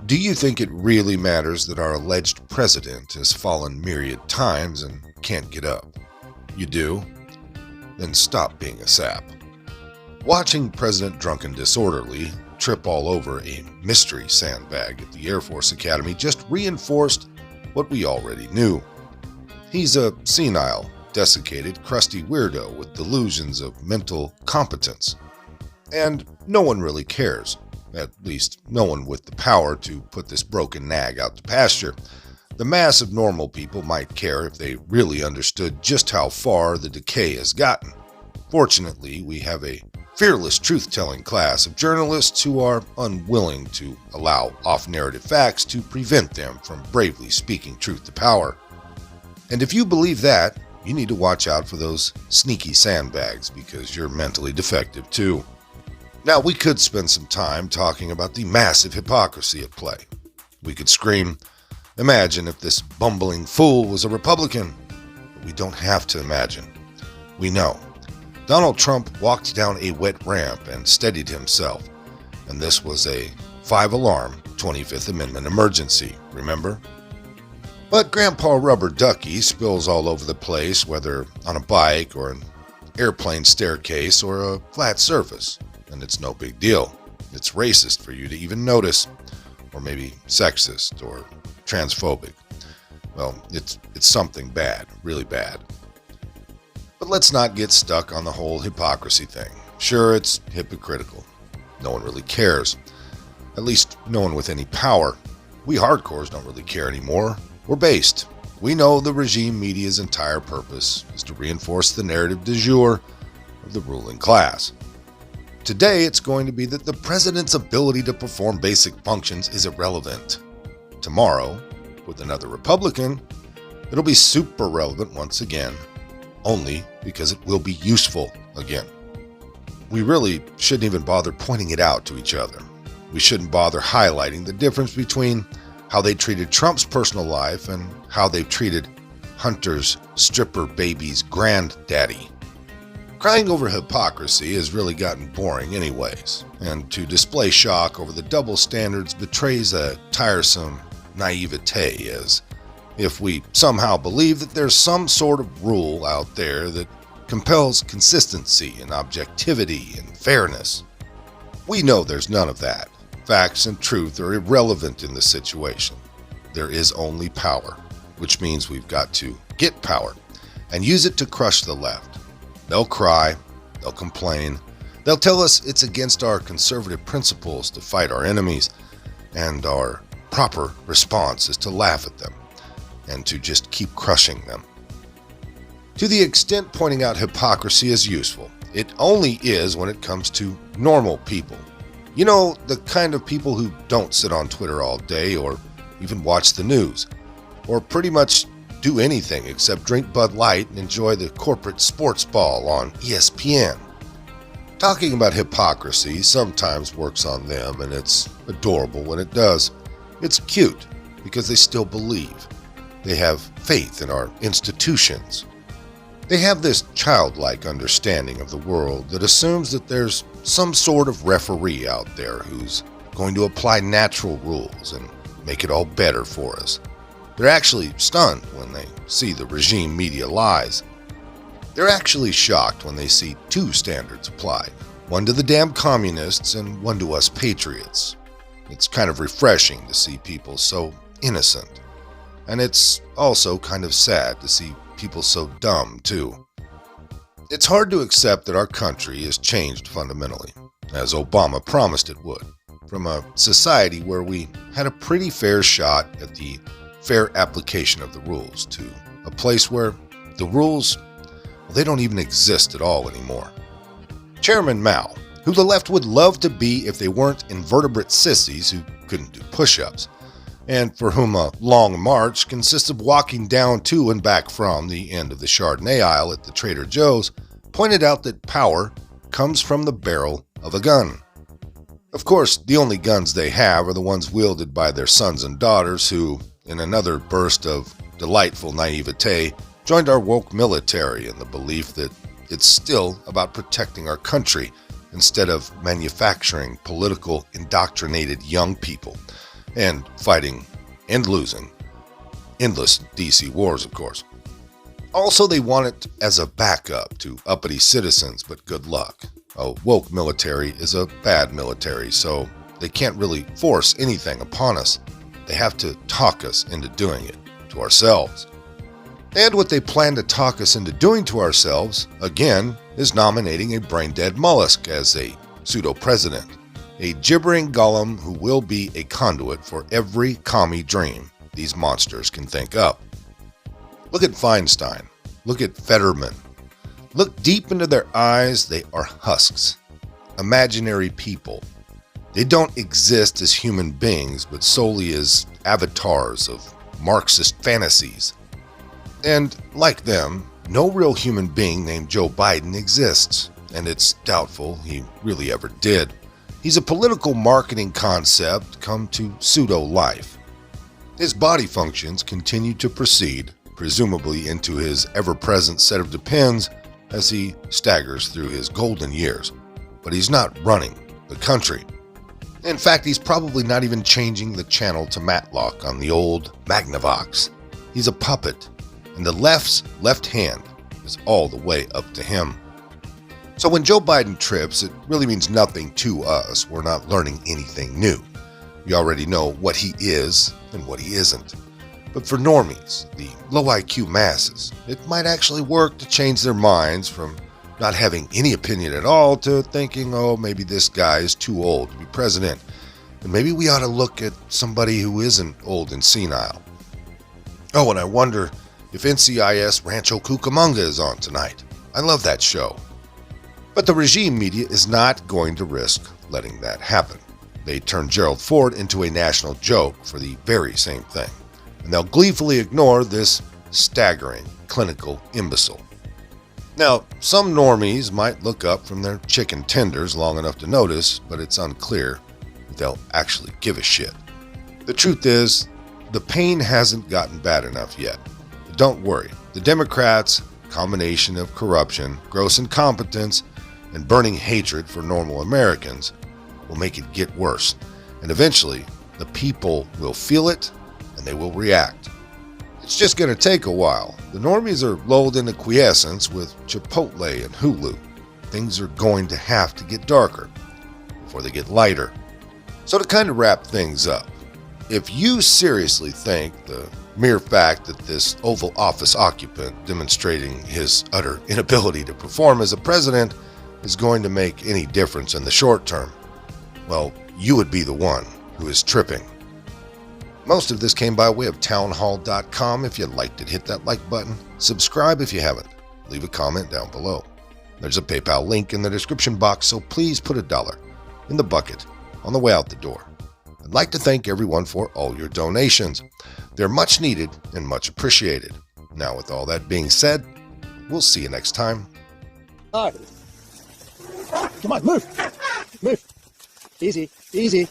Do you think it really matters that our alleged president has fallen myriad times and can't get up? You do? Then stop being a sap. Watching President Drunken Disorderly trip all over a mystery sandbag at the Air Force Academy just reinforced what we already knew. He's a senile, desiccated, crusty weirdo with delusions of mental competence. And no one really cares. At least, no one with the power to put this broken nag out to pasture. The mass of normal people might care if they really understood just how far the decay has gotten. Fortunately, we have a fearless truth-telling class of journalists who are unwilling to allow off-narrative facts to prevent them from bravely speaking truth to power. And if you believe that, you need to watch out for those sneaky sandbags because you're mentally defective too. Now, we could spend some time talking about the massive hypocrisy at play. We could scream, "Imagine if this bumbling fool was a Republican." But we don't have to imagine. We know. Donald Trump walked down a wet ramp and steadied himself. And this was a 5-alarm 25th Amendment emergency, remember? But Grandpa Rubber Ducky spills all over the place, whether on a bike or an airplane staircase or a flat surface. And it's no big deal. It's racist for you to even notice, or maybe sexist or transphobic. Well, it's something bad, really bad. But let's not get stuck on the whole hypocrisy thing. Sure, it's hypocritical. No one really cares. At least no one with any power. We hardcores don't really care anymore. We're based. We know the regime media's entire purpose is to reinforce the narrative du jour of the ruling class. Today, it's going to be that the president's ability to perform basic functions is irrelevant. Tomorrow, with another Republican, it'll be super relevant once again, only because it will be useful again. We really shouldn't even bother pointing it out to each other. We shouldn't bother highlighting the difference between how they treated Trump's personal life and how they've treated Hunter's stripper baby's granddaddy. Crying over hypocrisy has really gotten boring anyways, and to display shock over the double standards betrays a tiresome naivete, as if we somehow believe that there's some sort of rule out there that compels consistency and objectivity and fairness. We know there's none of that. Facts and truth are irrelevant in this situation. There is only power, which means we've got to get power and use it to crush the left. They'll cry, they'll complain, they'll tell us it's against our conservative principles to fight our enemies, and our proper response is to laugh at them and to just keep crushing them. To the extent pointing out hypocrisy is useful, it only is when it comes to normal people. You know, the kind of people who don't sit on Twitter all day or even watch the news, or pretty much do anything except drink Bud Light and enjoy the corporate sports ball on ESPN. Talking about hypocrisy sometimes works on them, and it's adorable when it does. It's cute because they still believe. They have faith in our institutions. They have this childlike understanding of the world that assumes that there's some sort of referee out there who's going to apply natural rules and make it all better for us. They're actually stunned when they see the regime media lies. They're actually shocked when they see two standards applied, one to the damn communists and one to us patriots. It's kind of refreshing to see people so innocent. And it's also kind of sad to see people so dumb too. It's hard to accept that our country has changed fundamentally, as Obama promised it would, from a society where we had a pretty fair shot at the fair application of the rules to a place where the rules, well, they don't even exist at all anymore. Chairman Mao, who the left would love to be if they weren't invertebrate sissies who couldn't do push-ups, and for whom a long march consists of walking down to and back from the end of the Chardonnay aisle at the Trader Joe's, pointed out that power comes from the barrel of a gun. Of course, the only guns they have are the ones wielded by their sons and daughters who, in another burst of delightful naivete, joined our woke military in the belief that it's still about protecting our country instead of manufacturing political indoctrinated young people and fighting and losing endless DC wars, of course. Also, they want it as a backup to uppity citizens, but good luck. A woke military is a bad military, so they can't really force anything upon us. They have to talk us into doing it to ourselves. And what they plan to talk us into doing to ourselves, again, is nominating a brain-dead mollusk as a pseudo-president, a gibbering golem who will be a conduit for every commie dream these monsters can think up. Look at Feinstein. Look at Fetterman. Look deep into their eyes. They are husks, imaginary people. They don't exist as human beings, but solely as avatars of Marxist fantasies. And like them, no real human being named Joe Biden exists, and it's doubtful he really ever did. He's a political marketing concept come to pseudo-life. His body functions continue to proceed, presumably into his ever-present set of depends as he staggers through his golden years. But he's not running the country. In fact, he's probably not even changing the channel to Matlock on the old Magnavox. He's a puppet, and the left's left hand is all the way up to him. So when Joe Biden trips, it really means nothing to us. We're not learning anything new. We already know what he is and what he isn't. But for normies, the low IQ masses, it might actually work to change their minds from not having any opinion at all to thinking, oh, maybe this guy is too old to be president. And maybe we ought to look at somebody who isn't old and senile. Oh, and I wonder if NCIS Rancho Cucamonga is on tonight. I love that show. But the regime media is not going to risk letting that happen. They turned Gerald Ford into a national joke for the very same thing. And they'll gleefully ignore this staggering clinical imbecile. Now, some normies might look up from their chicken tenders long enough to notice, but it's unclear if they'll actually give a shit. The truth is, the pain hasn't gotten bad enough yet. But don't worry, the Democrats' combination of corruption, gross incompetence, and burning hatred for normal Americans will make it get worse. And eventually, the people will feel it and they will react. It's just going to take a while. The normies are lulled into quiescence with Chipotle and Hulu. Things are going to have to get darker before they get lighter. So to kind of wrap things up, if you seriously think the mere fact that this Oval Office occupant demonstrating his utter inability to perform as a president is going to make any difference in the short term, well, you would be the one who is tripping. Most of this came by way of townhall.com. If you liked it, hit that like button. Subscribe if you haven't. Leave a comment down below. There's a PayPal link in the description box, so please put $1 in the bucket on the way out the door. I'd like to thank everyone for all your donations. They're much needed and much appreciated. Now, with all that being said, we'll see you next time. Come on, move. Move. Easy, easy.